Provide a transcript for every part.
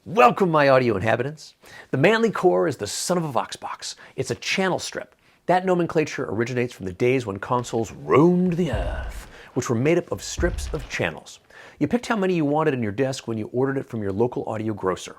Welcome, my audio inhabitants. The Manley CORE is the son of a Voxbox. It's a channel strip. That nomenclature originates from the days when consoles roamed the earth, which were made up of strips of channels. You picked how many you wanted in your desk when you ordered it from your local audio grocer.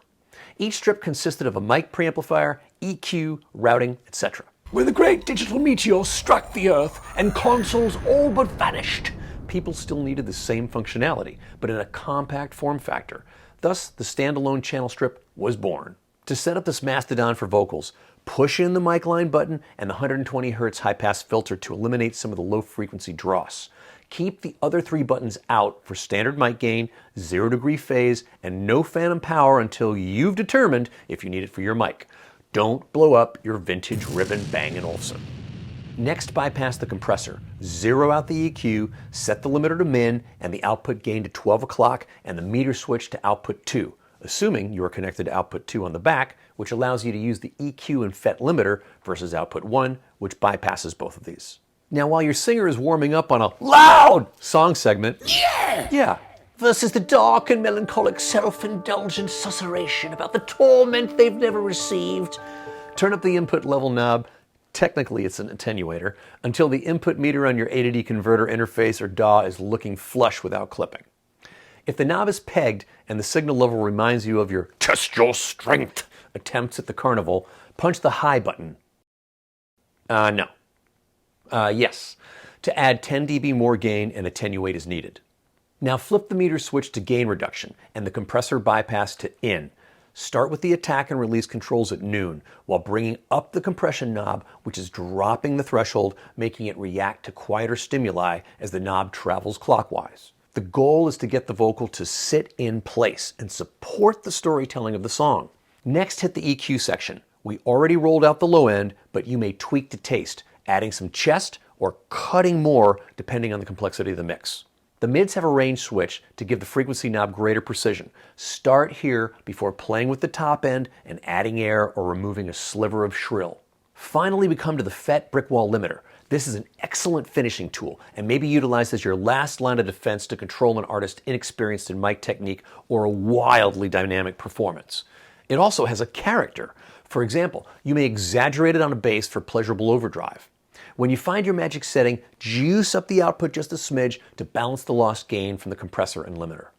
Each strip consisted of a mic preamplifier, EQ, routing, etc. When the great digital meteor struck the earth and consoles all but vanished, people still needed the same functionality, but in a compact form factor. Thus, the standalone channel strip was born. To set up this mastodon for vocals, push in the mic line button and the 120 Hz high-pass filter to eliminate some of the low-frequency dross. Keep the other three buttons out for standard mic gain, 0-degree phase, and no phantom power until you've determined if you need it for your mic. Don't blow up your vintage ribbon Bang & Olufsen. Next, bypass the compressor, zero out the EQ, set the limiter to min and the output gain to 12 o'clock and the meter switch to output 2, assuming you are connected to output 2 on the back, which allows you to use the EQ and FET limiter versus output 1, which bypasses both of these. Now, while your singer is warming up on a loud song segment, versus the dark and melancholic self-indulgent susurration about the torment they've never received, turn up the input level knob. Technically, it's an attenuator, until the input meter on your A to D converter interface or DAW is looking flush without clipping. If the knob is pegged and the signal level reminds you of your test your strength attempts at the carnival, punch the high button. Yes, to add 10 dB more gain and attenuate is needed. Now flip the meter switch to gain reduction and the compressor bypass to in. Start with the attack and release controls at noon while bringing up the compression knob, which is dropping the threshold, making it react to quieter stimuli as the knob travels clockwise. The goal is to get the vocal to sit in place and support the storytelling of the song. Next, hit the EQ section. We already rolled out the low end, but you may tweak to taste, adding some chest or cutting more depending on the complexity of the mix. The mids have a range switch to give the frequency knob greater precision. Start here before playing with the top end and adding air or removing a sliver of shrill. Finally, we come to the FET brick wall limiter. This is an excellent finishing tool and may be utilized as your last line of defense to control an artist inexperienced in mic technique or a wildly dynamic performance. It also has a character. For example, you may exaggerate it on a bass for pleasurable overdrive. When you find your magic setting, juice up the output just a smidge to balance the lost gain from the compressor and limiter.